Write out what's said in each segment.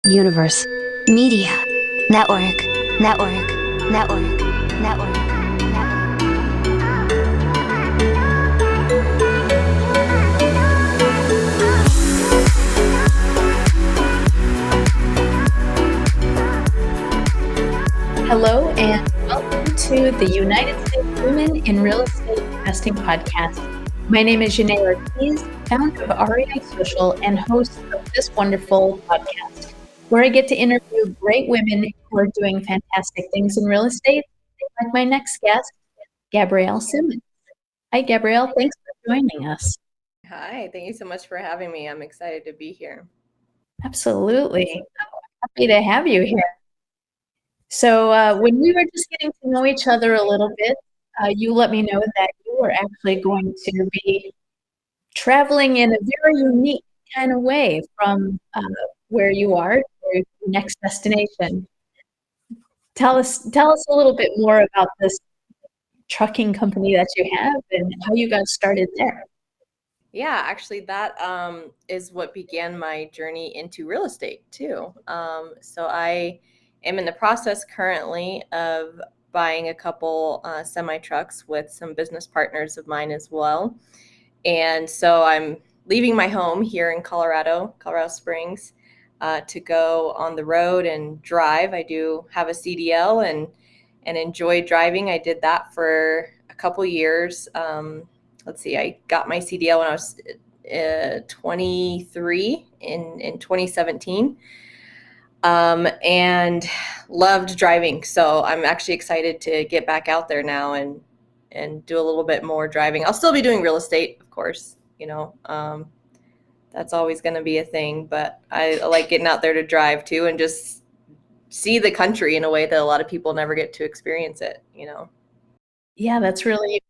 universe, media, network, network, network, network, network. Hello and welcome to the United States Women in Real Estate Investing podcast. My name is Janae Ortiz, founder of REI Social and host of this wonderful podcast, where I get to interview great women who are doing fantastic things in real estate, like my next guest, Gabrielle Simmons. Hi, Gabrielle. Thanks for joining us. Hi, thank you so much for having me. I'm excited to be here. Absolutely. Happy to have you here. So when we were just getting to know each other a little bit, you let me know that you were actually going to be traveling in a very unique kind of way from where you are to your next destination. Tell us a little bit more about this trucking company that you have and how you got started there. Yeah, actually, that is what began my journey into real estate too. So I am in the process currently of buying a couple semi trucks with some business partners of mine as well. And so I'm leaving my home here in Colorado Springs, to go on the road and drive. I do have a CDL and enjoy driving. I did that for a couple years. Let's see, I got my CDL when I was 23 in 2017, and loved driving. So I'm actually excited to get back out there now and do a little bit more driving. I'll still be doing real estate, of course, that's always going to be a thing, but I like getting out there to drive too and just see the country in a way that a lot of people never get to experience it. Yeah, that's really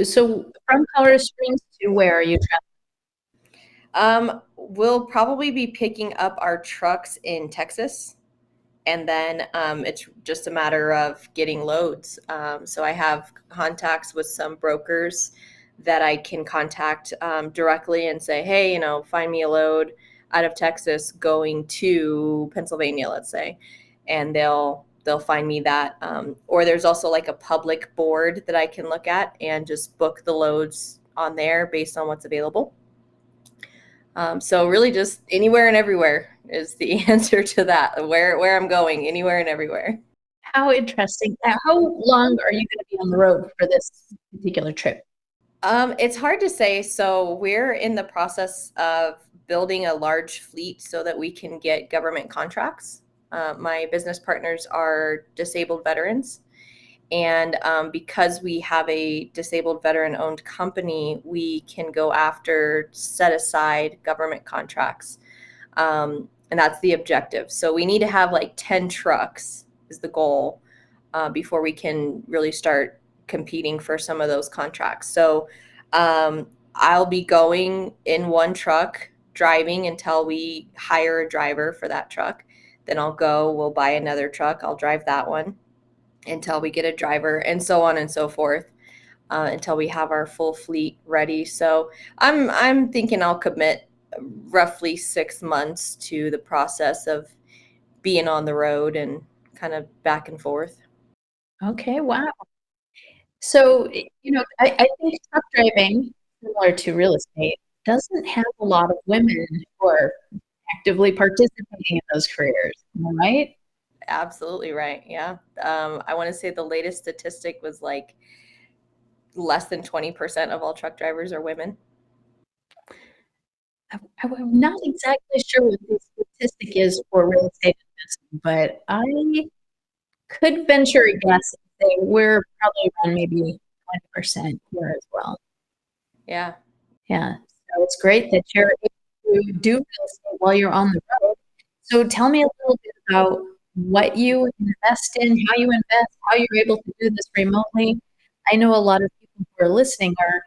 so. From Colorado Springs to where are you traveling? We'll probably be picking up our trucks in Texas, and then it's just a matter of getting loads. So I have contacts with some brokers that I can contact directly and say, hey, find me a load out of Texas going to Pennsylvania, let's say, and they'll find me that. Or there's also like a public board that I can look at and just book the loads on there based on what's available. So really just anywhere and everywhere is the answer to that. Where I'm going, anywhere and everywhere. How interesting. How long are you going to be on the road for this particular trip? It's hard to say. So we're in the process of building a large fleet so that we can get government contracts. My business partners are disabled veterans. And because we have a disabled veteran-owned company, we can go after set aside government contracts. And that's the objective. So we need to have like 10 trucks is the goal before we can really start competing for some of those contracts. So I'll be going in one truck, driving until we hire a driver for that truck. Then we'll buy another truck. I'll drive that one until we get a driver, and so on and so forth, until we have our full fleet ready. So I'm thinking I'll commit roughly 6 months to the process of being on the road and kind of back and forth. Okay, wow. So, I think truck driving, similar to real estate, doesn't have a lot of women who are actively participating in those careers. Am I right? Absolutely right. Yeah. I want to say the latest statistic was like less than 20% of all truck drivers are women. I'm not exactly sure what the statistic is for real estate investing, but I could venture a guess and say we're probably around maybe 20% here as well. Yeah. Yeah. So it's great that you're able to do real estate while you're on the road. So tell me a little bit about what you invest in, how you invest, how you're able to do this remotely. I know a lot of people who are listening are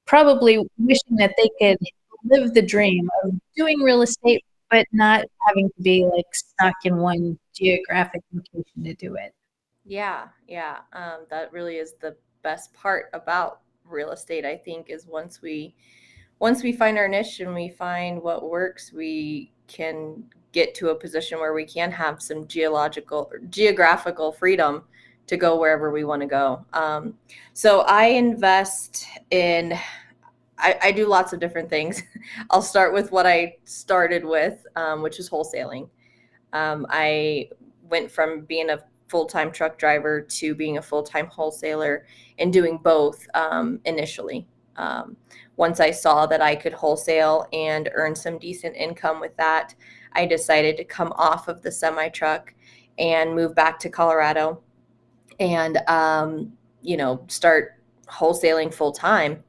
probably wishing that they could live the dream of doing real estate, but not having to be like stuck in one geographic location to do it. Yeah. Yeah. That really is the best part about real estate, I think, is once we find our niche and we find what works, we can get to a position where we can have some geographical freedom to go wherever we want to go. So I invest in, I do lots of different things. I'll start with what I started with, which is wholesaling. I went from being a full-time truck driver to being a full-time wholesaler and doing both initially. Once I saw that I could wholesale and earn some decent income with that, I decided to come off of the semi-truck and move back to Colorado and, start wholesaling full-time.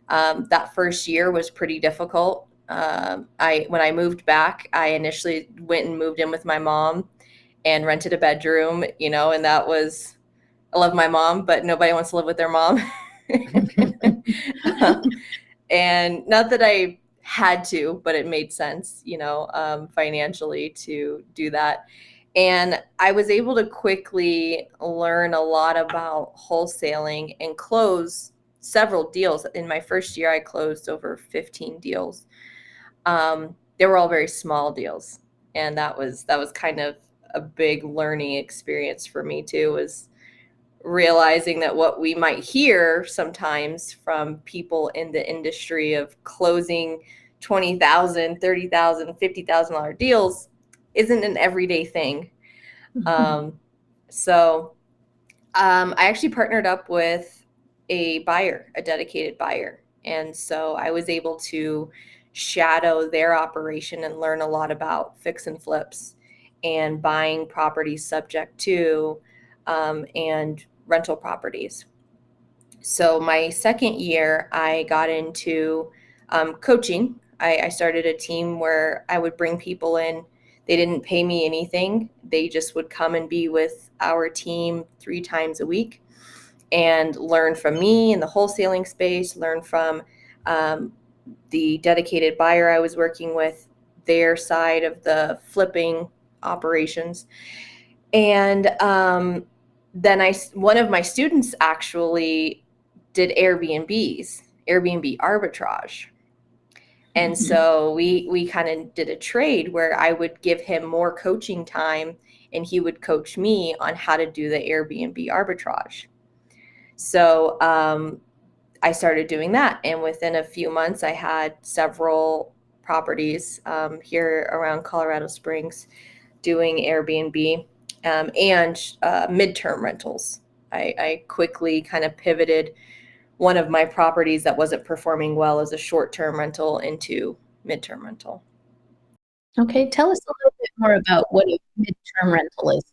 That first year was pretty difficult. When I moved back, I initially went and moved in with my mom and rented a bedroom, and that was, I love my mom, but nobody wants to live with their mom. And not that I had to, but it made sense, financially to do that. And I was able to quickly learn a lot about wholesaling and close several deals. In my first year, I closed over 15 deals. They were all very small deals. And that was kind of a big learning experience for me too, was realizing that what we might hear sometimes from people in the industry of closing $20,000, $30,000, $50,000 deals isn't an everyday thing. So I actually partnered up with a dedicated buyer. And so I was able to shadow their operation and learn a lot about fix and flips and buying properties subject to and rental properties. So my second year, I got into coaching. I started a team where I would bring people in. They didn't pay me anything. They just would come and be with our team 3 times a week and learn from me in the wholesaling space, learn from the dedicated buyer I was working with, their side of the flipping operations. And then one of my students actually did Airbnb arbitrage. And so we kind of did a trade where I would give him more coaching time and he would coach me on how to do the Airbnb arbitrage. So I started doing that. And within a few months, I had several properties here around Colorado Springs doing Airbnb and midterm rentals. I quickly kind of pivoted one of my properties that wasn't performing well as a short-term rental into midterm rental. Okay, tell us a little bit more about what a midterm rental is.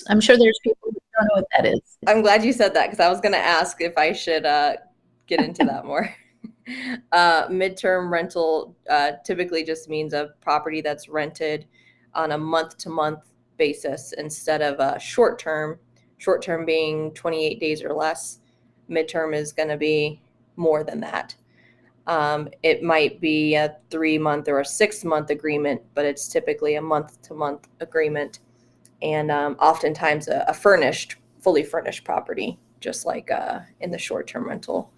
I'm sure there's people who don't know what that is. I'm glad you said that because I was going to ask if I should get into that more. Midterm rental typically just means a property that's rented on a month-to-month basis instead of a short-term being 28 days or less. Midterm is going to be more than that. It might be a 3-month or a 6-month agreement, but it's typically a month-to-month agreement, and oftentimes a fully furnished property, just like in the short-term rental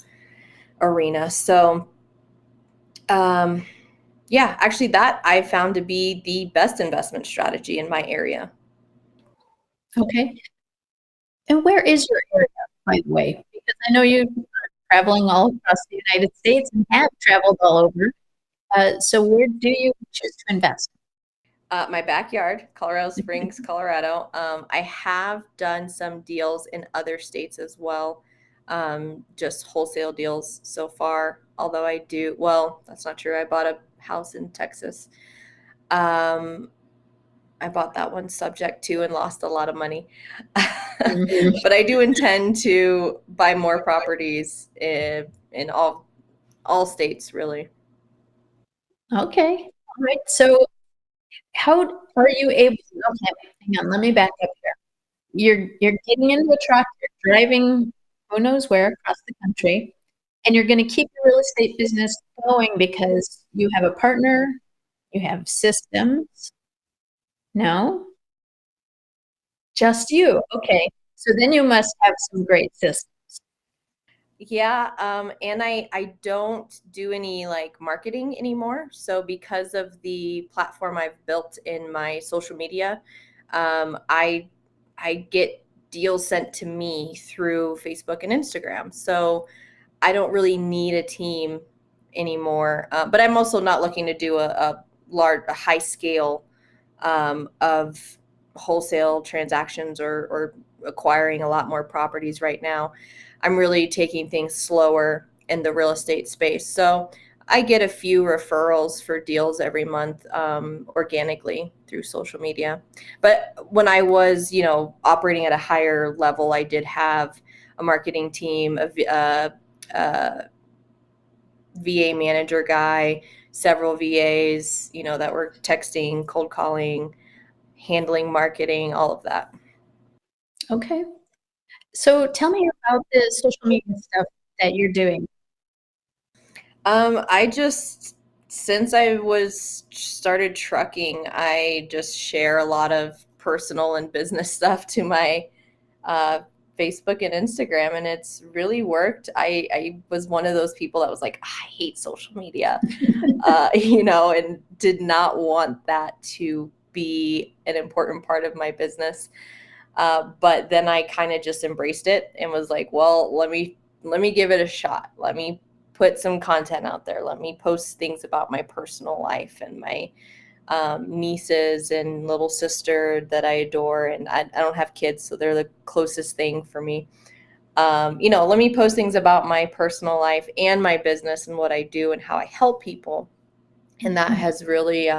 arena. So actually that I found to be the best investment strategy in my area. Okay. And where is your area, by the way? Because I know you're traveling all across the United States and have traveled all over. So where do you choose to invest? My backyard, Colorado Springs, Colorado. I have done some deals in other states as well, just wholesale deals so far. Although that's not true. I bought a house in Texas. I bought that one subject to and lost a lot of money. But I do intend to buy more properties in all states, really. Okay. All right. So how are you able to, okay, hang on, let me back up here. You're getting into a truck, you're driving who knows where across the country, and you're going to keep your real estate business going because you have a partner, you have systems. No? Just you. Okay. So then you must have some great systems. Yeah, and I don't do any like marketing anymore. So because of the platform I've built in my social media, I get deals sent to me through Facebook and Instagram. So I don't really need a team anymore. But I'm also not looking to do a high scale of wholesale transactions or acquiring a lot more properties right now. I'm really taking things slower in the real estate space. So I get a few referrals for deals every month organically through social media. But when I was, operating at a higher level, I did have a marketing team, a VA manager guy, several VAs, that were texting, cold calling, handling marketing, all of that. Okay. So tell me about the social media stuff that you're doing. I just since I was started trucking, I just share a lot of personal and business stuff to my uh, Facebook and Instagram, and it's really worked. I was one of those people that was like, I hate social media, and did not want that to be an important part of my business. But then I kind of just embraced it and was like, well, let me give it a shot. Let me put some content out there. Let me post things about my personal life and my nieces and little sister that I adore. And I don't have kids, so they're the closest thing for me. Let me post things about my personal life and my business and what I do and how I help people. And that has really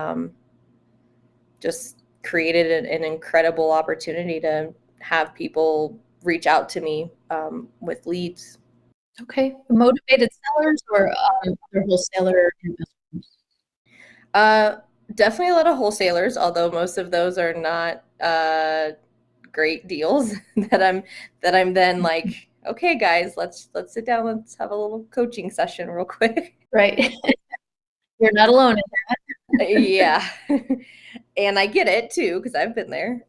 just created an incredible opportunity to have people reach out to me with leads. Okay. Motivated sellers or other wholesaler investors? Uh, Definitely a lot of wholesalers, although most of those are not great deals that I'm then like, okay, guys, let's sit down, let's have a little coaching session real quick. Right. You're not alone in Yeah, and I get it too because I've been there.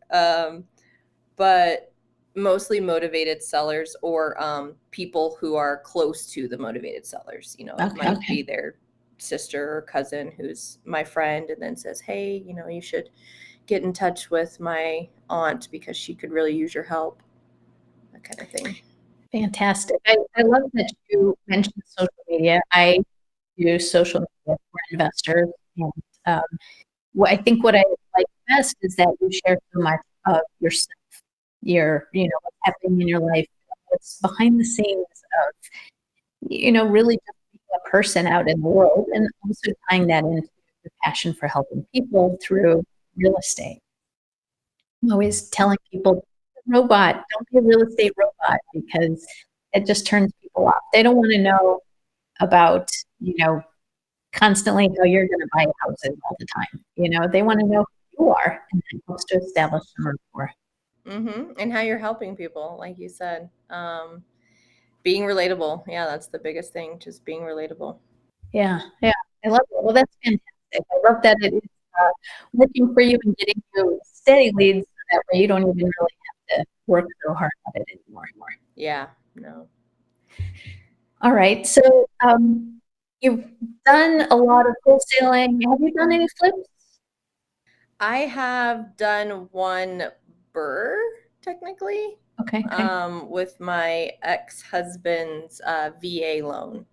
But mostly motivated sellers or people who are close to the motivated sellers. It that. might Okay. be their sister or cousin who's my friend and then says, hey, you should get in touch with my aunt because she could really use your help, that kind of thing. Fantastic. I love that you mentioned social media. I use social media for investors. And um, what I like best is that you share so much of yourself, what's happening in your life, what's behind the scenes of, really just being a person out in the world and also tying that into the passion for helping people through real estate. I'm always telling people, robot, don't be a real estate robot because it just turns people off. They don't want to know about, constantly how you're going to buy houses all the time. They want to know who you are, and that helps to establish some rapport. And how you're helping people, like you said. Being relatable. Yeah, that's the biggest thing, just being relatable. Yeah, yeah, I love it. Well, that's fantastic. I love that it is working for you and getting you steady leads so that way you don't even really have to work so hard at it anymore. Yeah, no. All right, so you've done a lot of wholesaling. Have you done any flips? I have done one BRRRR, technically, Okay. with my ex-husband's VA loan.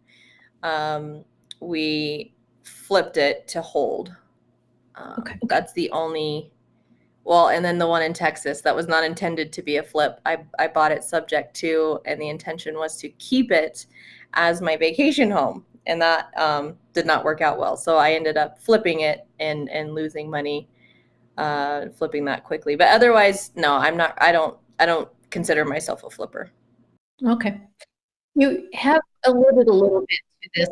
We flipped it to hold. Okay. That's the only, well, and then the one in Texas that was not intended to be a flip. I bought it subject to, and the intention was to keep it as my vacation home. And that did not work out well. So I ended up flipping it and losing money flipping that quickly. But otherwise, no, I'm not. I don't consider myself a flipper. Okay. You have alluded a little bit to this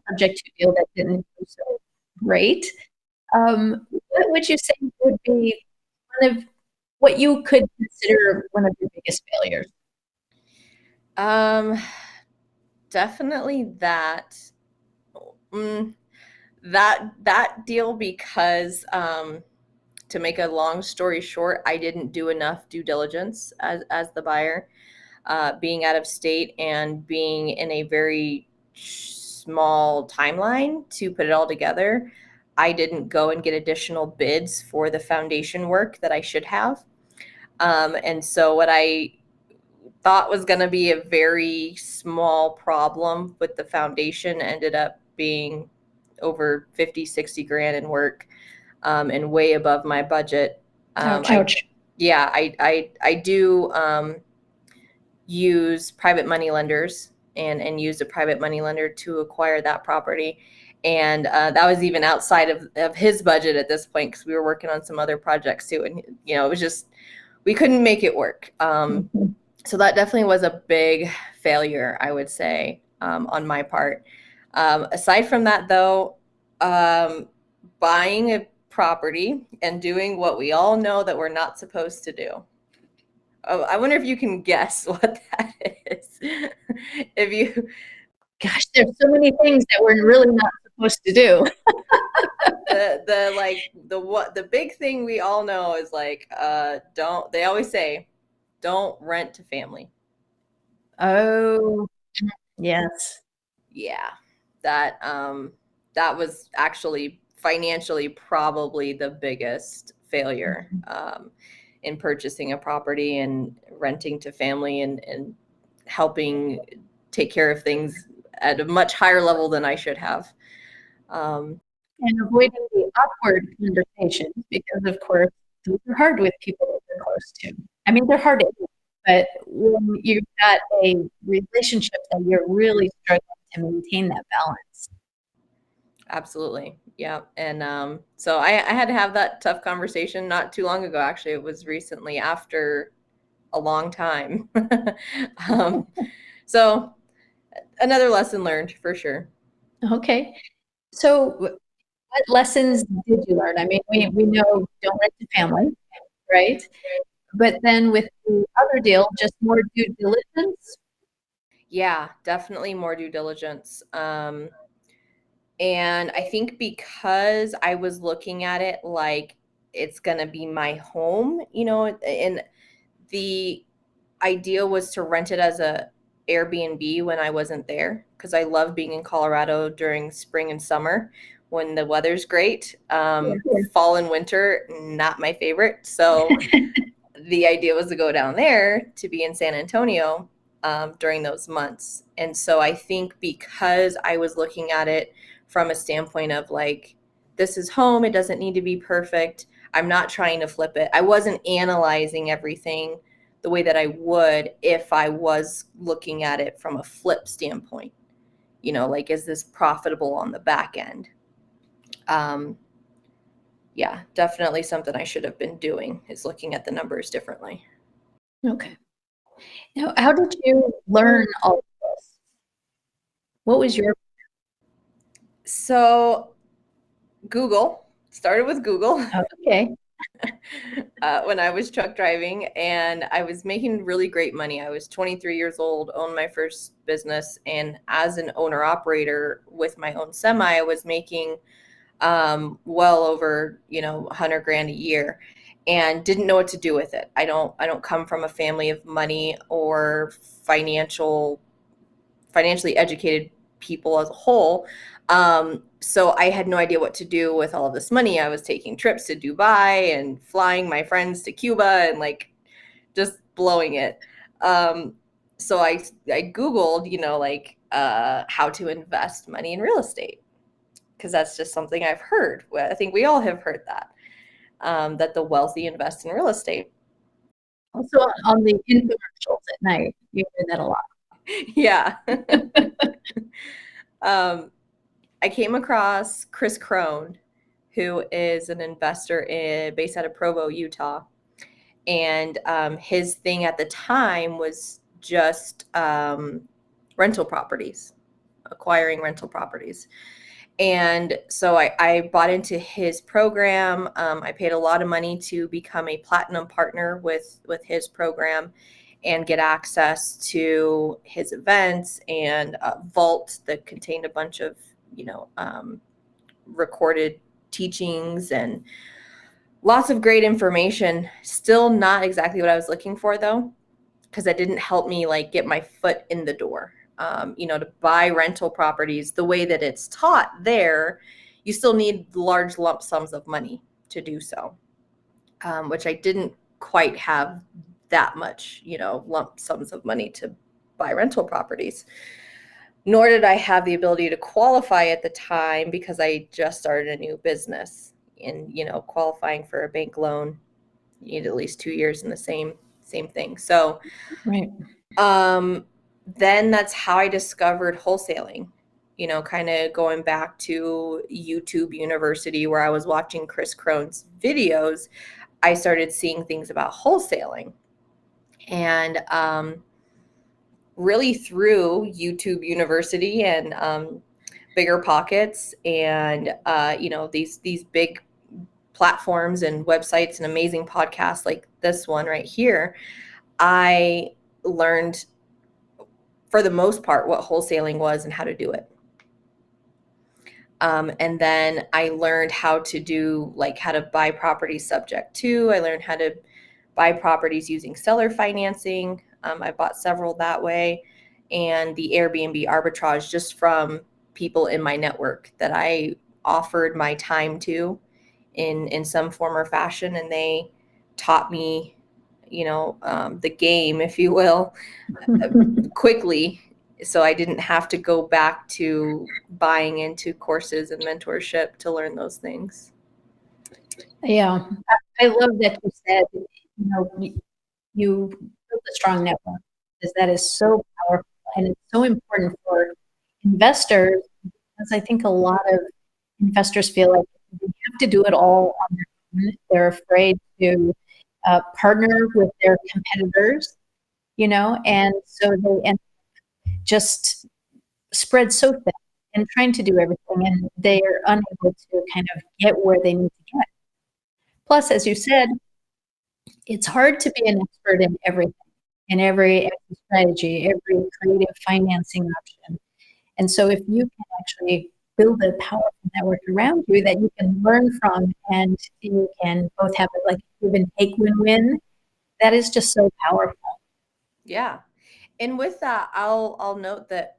subject to deal that didn't go so great. What would you say would be one of what you could consider one of your biggest failures? Um, Definitely that. Mm, that deal because to make a long story short, I didn't do enough due diligence as the buyer. being out of state and being in a very small timeline to put it all together, I didn't go and get additional bids for the foundation work that I should have. And so what I thought was going to be a very small problem with the foundation ended up being over 50, 60 grand in work, and way above my budget. Ouch. I do use private money lenders and use a private money lender to acquire that property. And that was even outside of his budget at this point, because we were working on some other projects too. And, it was just, we couldn't make it work. So that definitely was a big failure, I would say, on my part. Aside from that, though, buying a property and doing what we all know that we're not supposed to do. Oh, I wonder if you can guess what that is. Gosh, there's so many things that we're really not supposed to do. The big thing we all know is they always say, don't rent to family. Oh, yes. Yeah, that was actually financially probably the biggest failure in purchasing a property and renting to family and helping take care of things at a much higher level than I should have. And avoiding the awkward conversations, because of course those are hard with people that you're close to. I mean, they're hard, but when you've got a relationship that you're really struggling to maintain that balance. Absolutely. Yeah. And so I had to have that tough conversation not too long ago. Actually, it was recently after a long time. So another lesson learned for sure. Okay. So what lessons did you learn? I mean, we know don't rent to family, right? But then with the other deal, just more due diligence? Yeah, definitely more due diligence. And I think because I was looking at it like it's going to be my home, and the idea was to rent it as a Airbnb when I wasn't there, because I love being in Colorado during spring and summer when the weather's great. Fall and winter, not my favorite. So the idea was to go down there to be in San Antonio during those months. And so I think because I was looking at it from a standpoint of this is home, it doesn't need to be perfect. I'm not trying to flip it. I wasn't analyzing everything the way that I would if I was looking at it from a flip standpoint. Is this profitable on the back end? Yeah, definitely something I should have been doing, is looking at the numbers differently. Okay. Now, how did you learn all of this? What was your... So started with Google. Okay. When I was truck driving, and I was making really great money. I was 23 years old, owned my first business, and as an owner operator with my own semi, I was making well over 100 grand a year, and didn't know what to do with it. I don't come from a family of money or financially educated people as a whole. So I had no idea what to do with all of this money. I was taking trips to Dubai and flying my friends to Cuba and just blowing it. So I Googled, how to invest money in real estate, because that's just something I've heard. I think we all have heard that the wealthy invest in real estate. Also on the infomercials at night, you hear that a lot. Yeah. I came across Chris Crone, who is an investor based out of Provo, Utah. And his thing at the time was just rental properties, acquiring rental properties. And so I bought into his program. I paid a lot of money to become a platinum partner with his program and get access to his events and a vault that contained a bunch of recorded teachings and lots of great information. Still not exactly what I was looking for, though. because that didn't help me like get my foot in the door. To buy rental properties the way that it's taught there, you still need large lump sums of money to do so, which I didn't quite have that much, lump sums of money to buy rental properties. Nor did I have the ability to qualify at the time because I just started a new business. And, qualifying for a bank loan, you need at least 2 years in the same thing. So, Right. then that's how I discovered wholesaling, kind of going back to YouTube University where I was watching Chris Crone's videos. I started seeing things about wholesaling, and really through YouTube University and Bigger Pockets and these big platforms and websites and amazing podcasts like this one right here, I learned for the most part what wholesaling was and how to do it. And then I learned how to buy properties subject to. I learned how to buy properties using seller financing. I bought several that way, and the Airbnb arbitrage just from people in my network that I offered my time to in some form or fashion, and they taught me, the game, if you will, quickly. So I didn't have to go back to buying into courses and mentorship to learn those things. Yeah, I love that you said, you built a strong network, because that is so powerful and it's so important for investors, because I think a lot of investors feel like they have to do it all on their own. They're afraid to partner with their competitors, and so they end up just spread so thin and trying to do everything, and they are unable to kind of get where they need to get. Plus, as you said, it's hard to be an expert in everything, in every exit strategy, every creative financing option. And so if you can actually build a powerful network around you that you can learn from, and you can both have it like give and take win-win, that is just so powerful. Yeah. And with that, I'll note that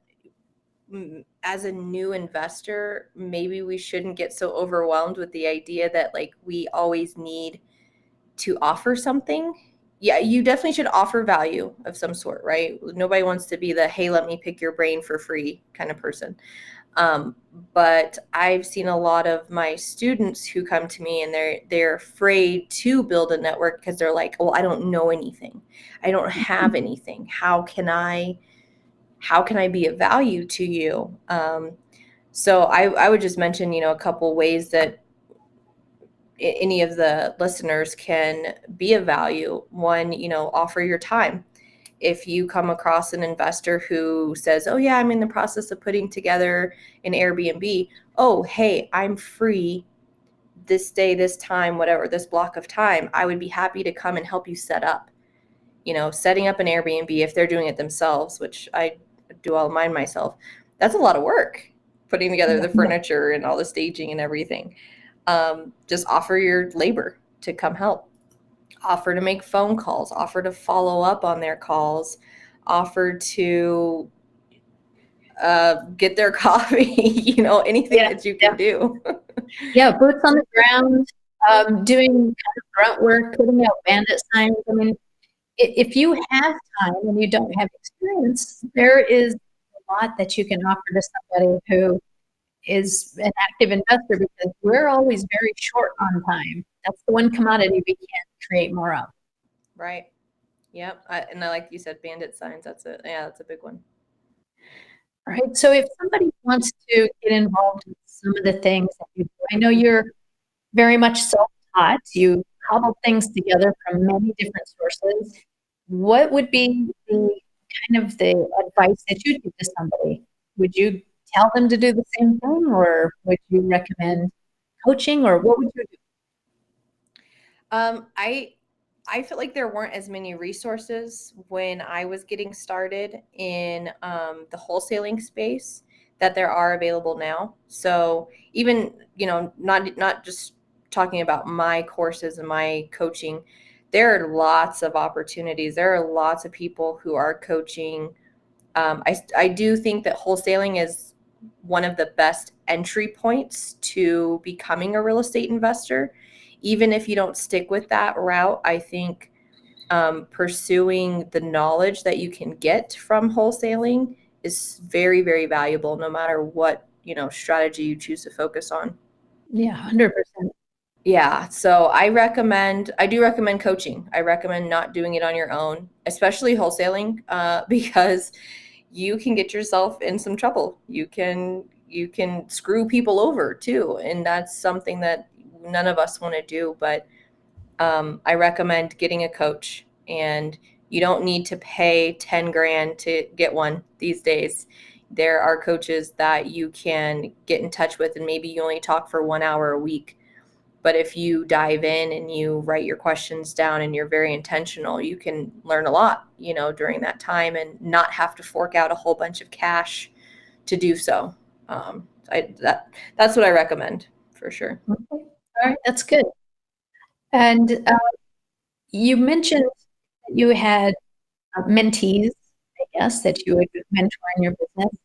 as a new investor, maybe we shouldn't get so overwhelmed with the idea that like we always need to offer something. Yeah, you definitely should offer value of some sort, right? Nobody wants to be the, hey, let me pick your brain for free kind of person. But I've seen a lot of my students who come to me and they're afraid to build a network because they're like, well, I don't know anything. I don't have anything. How can I be of value to you? So I would just mention, a couple ways that any of the listeners can be of value. One, offer your time. If you come across an investor who says, oh yeah, I'm in the process of putting together an Airbnb. Oh, hey, I'm free this day, this time, whatever, this block of time. I would be happy to come and help you set up. Setting up an Airbnb, if they're doing it themselves, which I do all mine myself, that's a lot of work, putting together the furniture and all the staging and everything. Just offer your labor to come help. Offer to make phone calls, offer to follow up on their calls, offer to get their coffee, anything that you can do. Yeah, boots on the ground, doing kind of grunt work, putting out bandit signs. I mean, if you have time and you don't have experience, there is a lot that you can offer to somebody who is an active investor, because we're always very short on time. That's the one commodity we can't create more of. Right. Yep. And I like you said, bandit signs. That's a big one. All right. So if somebody wants to get involved with some of the things that you do, I know you're very much self-taught. You cobble things together from many different sources. What would be the kind of the advice that you'd give to somebody? Would you tell them to do the same thing, or would you recommend coaching, or what would you do? I feel like there weren't as many resources when I was getting started in the wholesaling space that there are available now. So even, not just talking about my courses and my coaching, there are lots of opportunities. There are lots of people who are coaching. I do think that wholesaling is one of the best entry points to becoming a real estate investor. Even if you don't stick with that route, I think pursuing the knowledge that you can get from wholesaling is very, very valuable, no matter what, strategy you choose to focus on. Yeah, 100%. Yeah, so I do recommend coaching. I recommend not doing it on your own, especially wholesaling, because you can get yourself in some trouble. You can screw people over too, and that's something that none of us want to do. But I recommend getting a coach, and you don't need to pay 10 grand to get one these days. There are coaches that you can get in touch with, and maybe you only talk for 1 hour a week. But if you dive in and you write your questions down and you're very intentional, you can learn a lot, during that time, and not have to fork out a whole bunch of cash to do so. That's what I recommend for sure. Okay. All right, that's good. And you mentioned that you had mentees, I guess, that you would mentor in your business.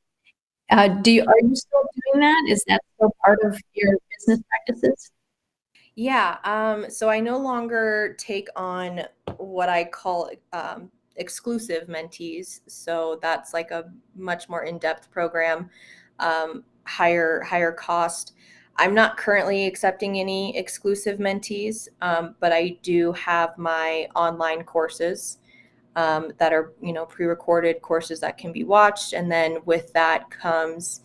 Are you still doing that? Is that still part of your business practices? Yeah, so I no longer take on what I call exclusive mentees. So that's like a much more in-depth program, higher cost. I'm not currently accepting any exclusive mentees, but I do have my online courses that are, pre-recorded courses that can be watched, and then with that comes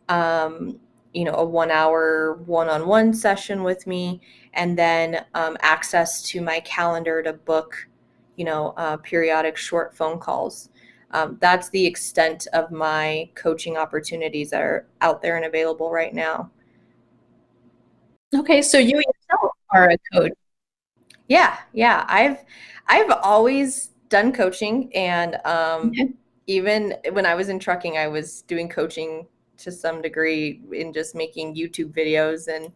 um, a 1 hour one-on-one session with me, and then access to my calendar to book, periodic short phone calls. That's the extent of my coaching opportunities that are out there and available right now. Okay, so you yourself are a coach. Yeah. I've always done coaching, and Okay. even when I was in trucking, I was doing coaching to some degree in just making YouTube videos, and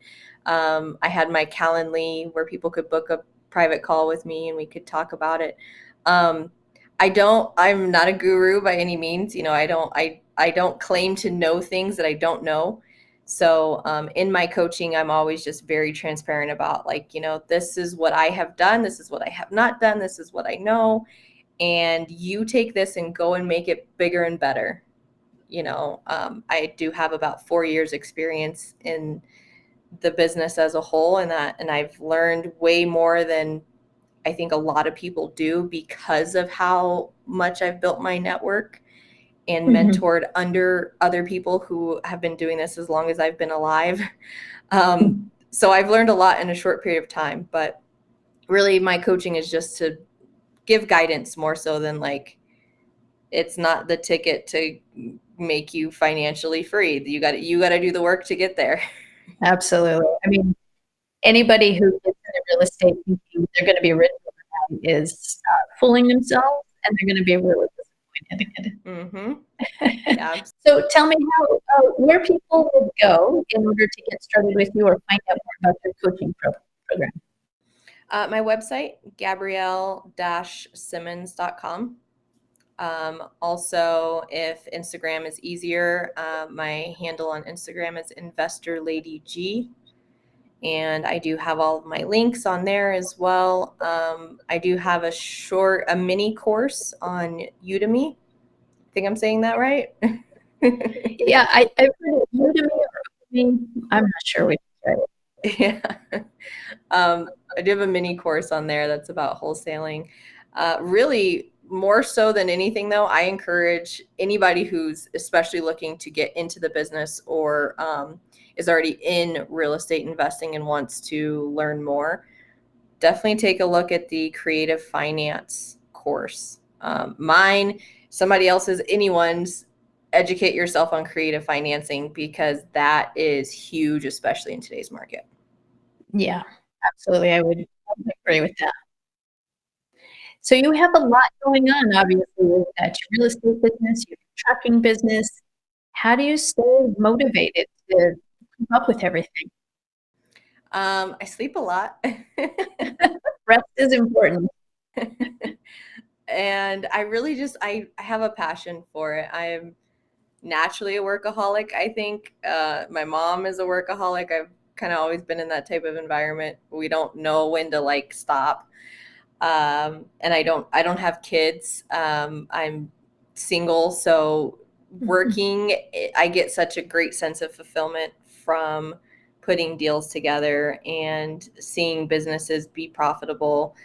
I had my Calendly where people could book a private call with me and we could talk about it. Um, I'm not a guru by any means. I don't claim to know things that I don't know. So in my coaching, I'm always just very transparent about, like, this is what I have done. This is what I have not done. This is what I know. And you take this and go and make it bigger and better. I do have about 4 years experience in the business as a whole, and I've learned way more than I think a lot of people do, because of how much I've built my network and mentored under other people who have been doing this as long as I've been alive. So I've learned a lot in a short period of time, but really my coaching is just to give guidance more so than, like, it's not the ticket to make you financially free. You got to do the work to get there. Absolutely. I mean, anybody who gets into real estate thinking they're going to be rich overnight is fooling themselves, and they're going to be really disappointed. Mm-hmm. Yeah. So tell me where people would go in order to get started with you or find out more about your coaching program. My website, Gabrielle-Simmons.com. Also, if Instagram is easier, my handle on Instagram is InvestorLadyG. And I do have all of my links on there as well. I do have a mini course on Udemy. I think I'm saying that right. Yeah, I've heard it Udemy or Udemy. I'm not sure which is right. Yeah. I do have a mini course on there that's about wholesaling. Really, more so than anything, though, I encourage anybody who's especially looking to get into the business, or is already in real estate investing and wants to learn more, definitely take a look at the creative finance course. Mine, somebody else's, anyone's. Educate yourself on creative financing, because that is huge, especially in today's market. Yeah, absolutely. I would agree with that. So you have a lot going on, obviously. You've got your real estate business, your trucking business. How do you stay motivated to keep up with everything? I sleep a lot. Rest is important. And I really just, I have a passion for it. I'm naturally a workaholic, I think. My mom is a workaholic. I've kind of always been in that type of environment. We don't know when to like stop. And I don't have kids. I'm single, so working, I get such a great sense of fulfillment from putting deals together and seeing businesses be profitable.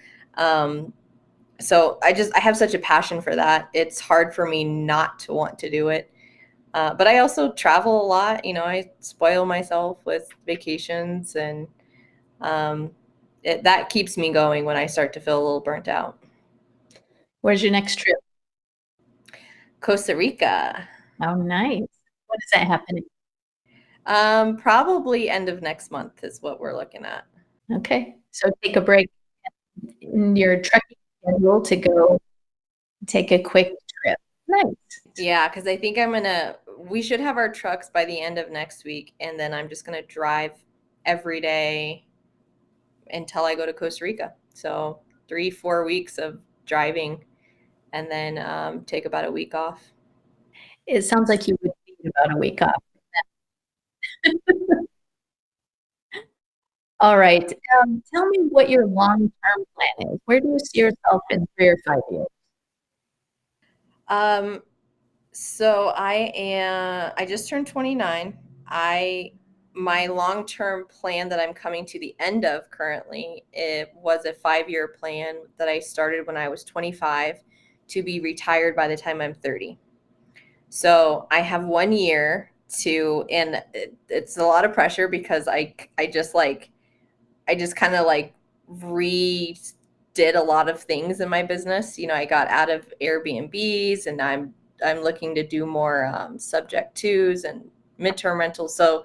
So I have such a passion for that. It's hard for me not to want to do it. But I also travel a lot. I spoil myself with vacations, and um, that keeps me going when I start to feel a little burnt out. Where's your next trip? Costa Rica, Oh, nice. When is that happening? probably end of next month is what we're looking at. Okay. So take a break in your trekking schedule to go take a quick trip. Nice. Yeah, because I think we should have our trucks by the end of next week, and then I'm just gonna drive every day until I go to Costa Rica. So 3-4 weeks of driving, and then take about a week off. It sounds like you would need about a week off. All right. Tell me what your long-term plan is. Where do you see yourself in 3 or 5 years? So I just turned 29. My long-term plan that I'm coming to the end of currently, it was a 5-year plan that I started when I was 25 to be retired by the time I'm 30. So I have 1 year and it's a lot of pressure because I just kind of like redid a lot of things in my business. I got out of Airbnbs, and I'm looking to do more subject twos and midterm rentals. So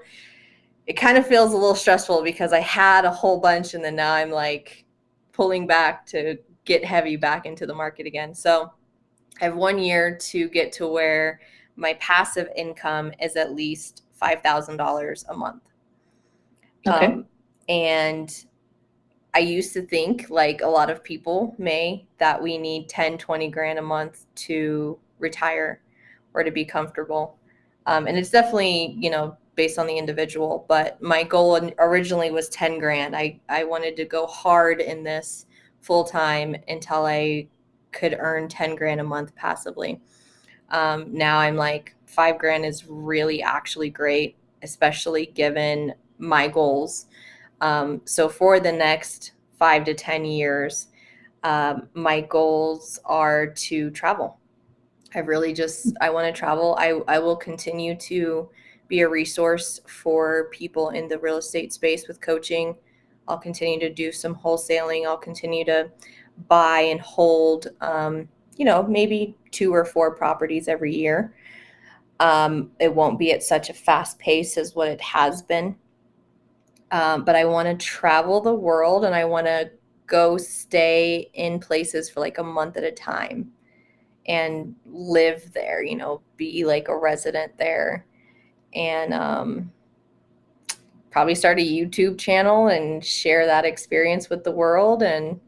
it kind of feels a little stressful because I had a whole bunch, and then now I'm like pulling back to get heavy back into the market again. So I have 1 year to get to where my passive income is at least $5,000 a month. Okay. And I used to think, like a lot of people may, that we need 10, 20 grand a month to retire or to be comfortable. And it's definitely, based on the individual, but my goal originally was 10 grand. I wanted to go hard in this full time until I could earn 10 grand a month passively. Now I'm like 5 grand is really actually great, especially given my goals. So for the next 5 to 10 years, my goals are to travel. I want to travel. I will continue to be a resource for people in the real estate space with coaching. I'll continue to do some wholesaling. I'll continue to buy and hold, maybe 2 or 4 properties every year. It won't be at such a fast pace as what it has been. But I want to travel the world, and I want to go stay in places for like a month at a time and live there, be like a resident there, and probably start a YouTube channel and share that experience with the world, and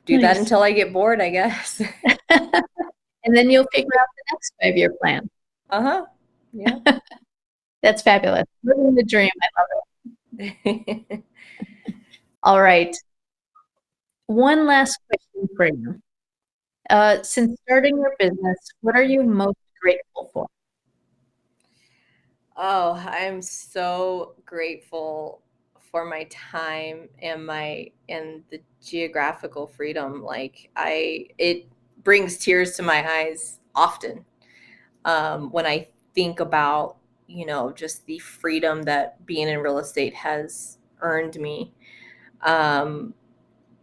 do that Nice. until I get bored, I guess. And then you'll figure out the next 5-year plan. Uh-huh. Yeah. That's fabulous. Living the dream. I love it. All right. One last question for you. Since starting your business, what are you most grateful for? Oh, I'm so grateful for my time and the geographical freedom. It brings tears to my eyes often when I think about, just the freedom that being in real estate has earned me. Um,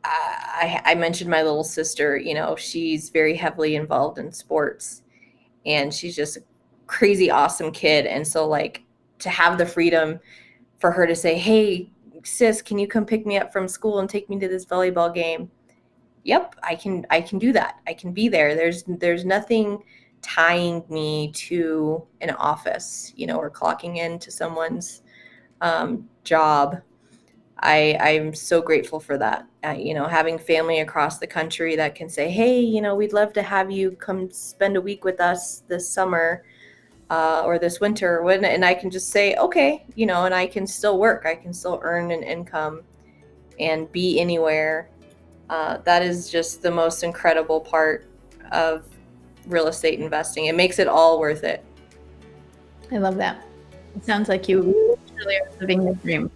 I mentioned my little sister. She's very heavily involved in sports, and she's just a crazy awesome kid. And so, like, to have the freedom for her to say, "Hey, sis, can you come pick me up from school and take me to this volleyball game?" Yep, I can do that. I can be there. There's nothing tying me to an office, or clocking into someone's job. I'm so grateful for that. Having family across the country that can say, hey, we'd love to have you come spend a week with us this summer or this winter. And I can just say, okay, and I can still work. I can still earn an income and be anywhere. That is just the most incredible part of real estate investing. It makes it all worth it. I love that. It sounds like you really are living the dream.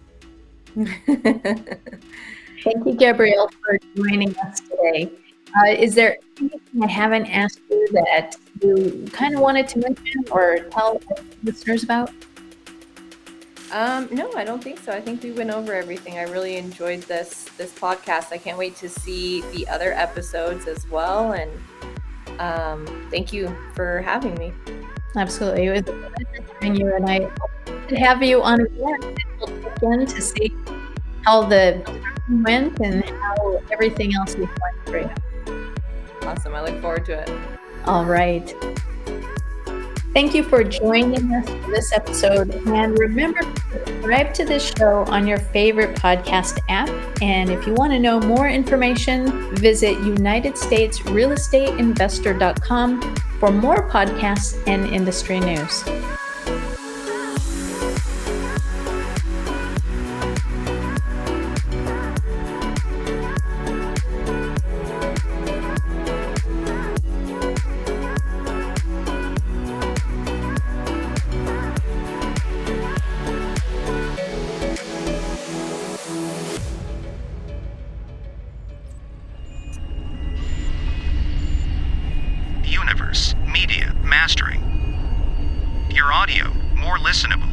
Thank you, Gabrielle, for joining us today. Is there anything I haven't asked you that you kind of wanted to mention or tell listeners about? No, I don't think so. I think we went over everything. I really enjoyed this podcast. I can't wait to see the other episodes as well. And thank you for having me. Absolutely. It was a pleasure having you, and I hope to have you on again. And we'll check in to see how the training went and how everything else is going for you. Awesome. I look forward to it. All right. Thank you for joining us for this episode. And remember to subscribe to this show on your favorite podcast app. And if you want to know more information, visit UnitedStatesRealEstateInvestor.com for more podcasts and industry news. Universe Media Mastering. Your audio more listenable.